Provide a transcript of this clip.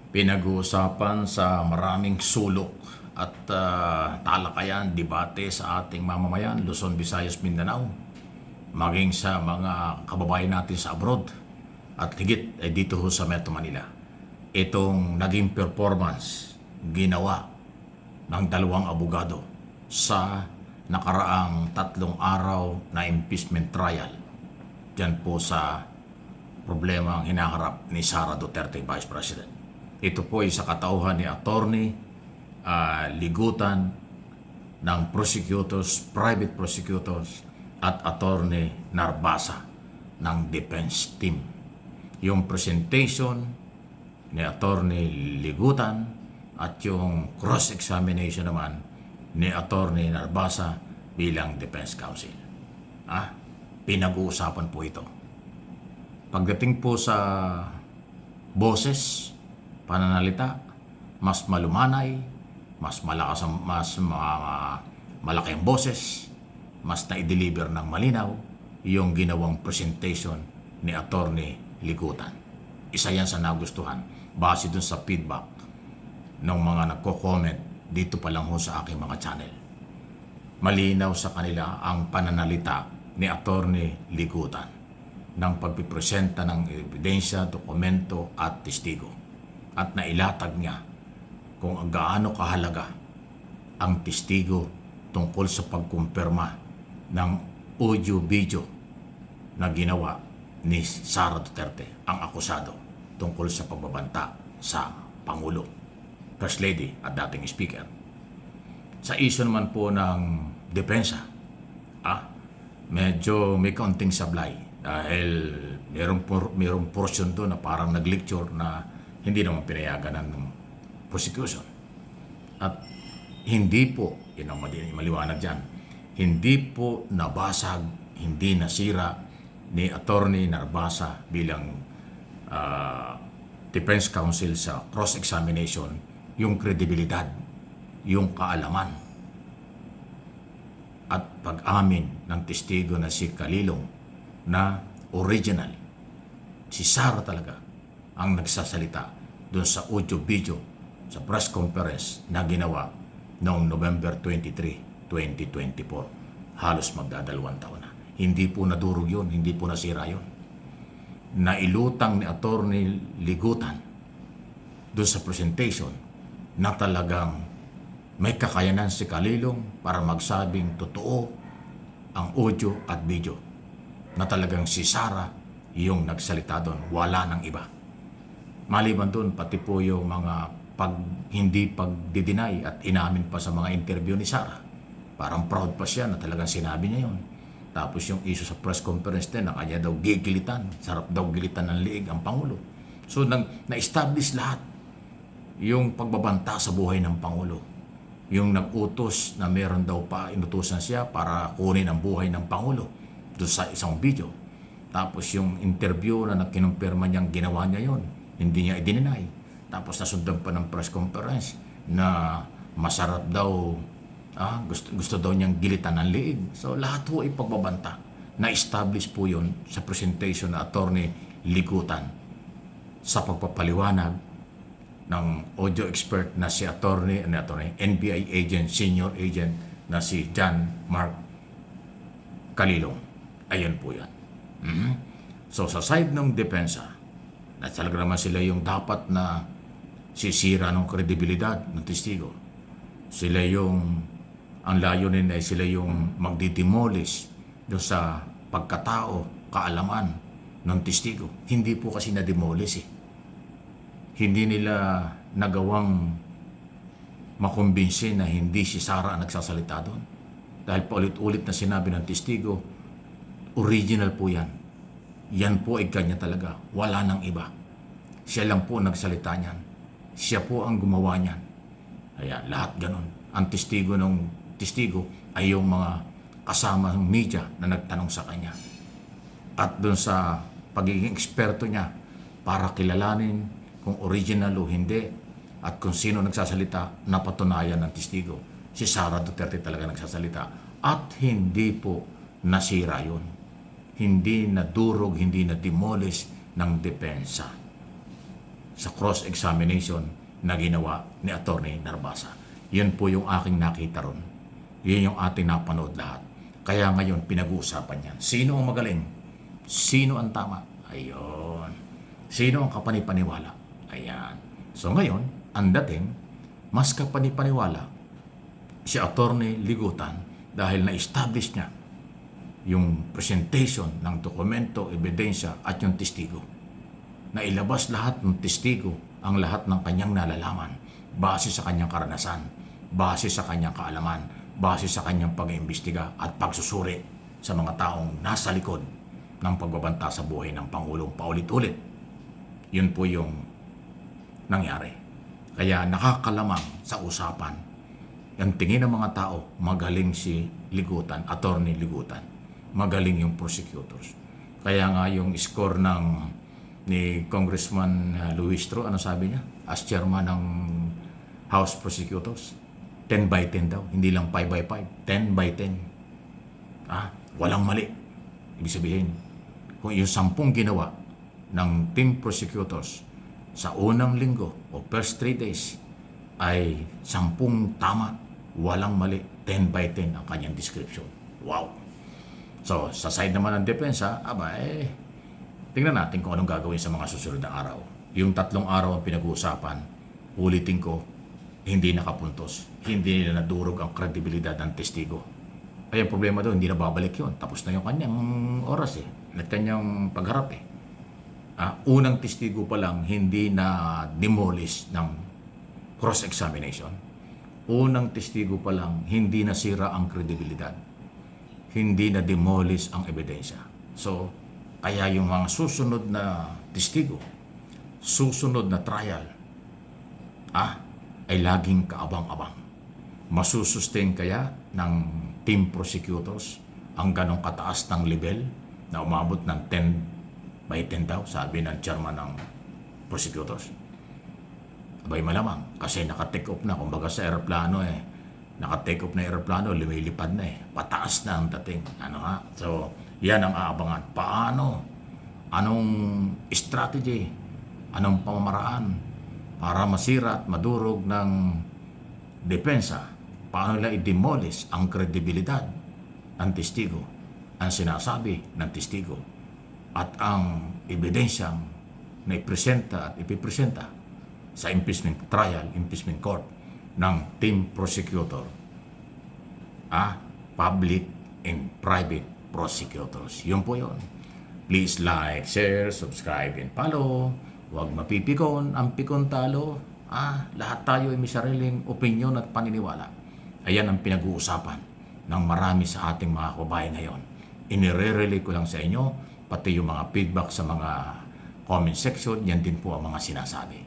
pinag-uusapan sa maraming sulok at talakayan, debate sa ating mamamayan, Luzon, Visayas, Mindanao, maging sa mga kababayan natin sa abroad at higit ay dito ho sa Metro Manila. Itong naging performance ginawa ng dalawang abogado sa nakaraang 3 araw na impeachment trial dyan po sa problema ang hinaharap ni Sara Duterte, Vice President. Ito po ay sa katauhan ni Attorney Ligutan ng prosecutors, private prosecutors at Attorney Narbasa ng defense team. Yung presentation ni Attorney Ligutan at yung cross-examination naman ni Attorney Narbasa bilang defense counsel. Pinag-uusapan po ito. Pagdating po sa boses, pananalita, mas malumanay, mas malakas ang malaki ang boses, mas na-deliver ng malinaw yung ginawang presentation ni Attorney Ligutan. Isa yan sa nagustuhan base dun sa feedback ng mga nagko-comment dito pa lang ho sa aking mga channel. Malinaw sa kanila ang pananalita ni Attorney Ligutan ng pagpipresenta ng ebidensya, dokumento at testigo. At nailatag niya kung gaano kahalaga ang testigo tungkol sa pagkumpirma ng audio-video na ginawa ni Sara Duterte, ang akusado tungkol sa pagbabanta sa Pangulo, First Lady at dating Speaker. Sa issue naman po ng depensa, medyo may kaunting sablay dahil mayroong portion doon na parang nag-lecture na hindi naman pinayagan ng prosecution. At hindi po, yun ang maliwanag dyan, hindi po nabasag, hindi nasira ni Attorney Narbasa bilang defense counsel sa cross-examination yung kredibilidad, yung kaalaman at pag-amin ng testigo na si Kalilong na original. Si Sara talaga ang nagsasalita doon sa audio-video sa press conference na ginawa noong November 23, 2024. Halos magdadalawang taon na. Hindi po nadurog yun, hindi po nasira yun. Nailutang ni Attorney Ligutan doon sa presentation na talagang may kakayanan si Kalilong para magsabing totoo ang audio at video na talagang si Sara yung nagsalita doon, wala nang iba. Maliban doon, pati po yung mga hindi pagdideny at inamin pa sa mga interview ni Sara. Parang proud pa siya na talagang sinabi niya yun. Tapos yung issue sa press conference din na kanya daw gigilitan, sarap daw gilitan ng liig ang Pangulo. So na-establish lahat yung pagbabanta sa buhay ng Pangulo. Yung nag-utos na meron daw pa inutusan siya para kunin ang buhay ng Pangulo doon sa isang video. Tapos yung interview na kinumpirma niyang ginawa niya yon, hindi niya i-deny. Tapos nasundan pa ng press conference na masarap daw, gusto daw niyang gilitan ng liig. So lahat ho ay pagbabanta. Na-establish po yun sa presentation na Attorney Ligutan sa pagpapaliwanag ng audio expert na si Attorney NBI agent, senior agent na si John Mark Kalilong. Ayan po yan. So sa side ng depensa, na talaga naman sila yung dapat na sisira ng kredibilidad ng testigo. Sila yung, ang layunin ay sila yung magdidemolish doon sa pagkatao, kaalaman ng testigo. Hindi po kasi na-demolish . Hindi nila nagawang makumbinsin na hindi si Sara ang nagsasalita doon. Dahil paulit-ulit na sinabi ng testigo, original po yan. Yan po ay kanya talaga. Wala nang iba. Siya lang po nagsalita niyan. Siya po ang gumawa niyan. Kaya lahat ganun. Ang testigo ng testigo ay yung mga kasama ng media na nagtanong sa kanya. At doon sa pagiging eksperto niya para kilalanin kung original o hindi at kung sino nagsasalita, napatunayan ng testigo. Si Sara Duterte talaga nagsasalita. At hindi po nasira yun. Hindi nadurog, hindi na-demolish ng depensa. sa cross-examination na ginawa ni Attorney Narbasa. Yun po yung aking nakita ron. Yun yung ating napanood lahat. Kaya ngayon pinag-uusapan yan. Sino ang magaling? Sino ang tama? Ayun. Sino ang kapanipaniwala? Ayan. So ngayon, ang dating, mas kapanipaniwala si Attorney Ligutan dahil na-establish niya yung presentation ng dokumento, ebidensya at yung testigo. Na ilabas lahat ng testigo ang lahat ng kanyang nalalaman base sa kanyang karanasan, base sa kanyang kaalaman, base sa kanyang pag-iimbestiga at pagsusuri sa mga taong nasa likod ng pagbabanta sa buhay ng Pangulong paulit-ulit. Yun po yung nangyari. Kaya nakakalamang sa usapan. Ang tingin ng mga tao, magaling si Ligutan, Attorney Ligutan. Magaling yung prosecutors. Kaya nga yung score ni Congressman Luistro, ano sabi niya? As chairman ng House Prosecutors, 10 by 10 daw. Hindi lang 5 by 5, 10 by 10. Walang mali. Ibig sabihin, kung yung 10 ginawa ng team prosecutors sa unang linggo o first 3 days ay 10 tama, walang mali, 10 by 10 ang kanyang description. Wow! So, sa side naman ng depensa, tingnan natin kung anong gagawin sa mga susunod na araw. Yung 3 araw ang pinag-uusapan, ulitin ko, hindi nakapuntos. Hindi nila nadurog ang kredibilidad ng testigo. Ay, ang problema doon, hindi na babalik yun. Tapos na yung kanyang oras at kanyang pagharap Unang testigo pa lang, hindi na demolish ng cross-examination. Unang testigo pa lang, hindi nasira ang kredibilidad. Hindi na demolish ang ebidensya. So, kaya yung mga susunod na testigo, susunod na trial, ay laging kaabang-abang. Masusustain kaya ng team prosecutors ang ganong kataas ng level na umabot ng 10 by 10 daw, sabi ng chairman ng prosecutors? Abay malamang, kasi naka-take off na, kumbaga sa aeroplano naka-take off na aeroplano, lumilipad na pataas na ang dating. So, yan ang aabangan. Paano? Anong strategy? Anong pamamaraan para masira at madurog ng depensa? Paano nila i-demolish ang kredibilidad ng testigo, ang sinasabi ng testigo, at ang ebidensyang na ipresenta at ipipresenta sa impeachment trial, impeachment court ng team prosecutor, public and private prosecutors. Yun po yun. Please like, share, subscribe, and follow. Huwag mapipikon, ang pikon talo. Lahat tayo ay may sariling opinion at paniniwala. Ayan ang pinag-uusapan ng marami sa ating mga kababayan ngayon. Inire-relay ko lang sa inyo, pati yung mga feedback sa mga comment section, yan din po ang mga sinasabi.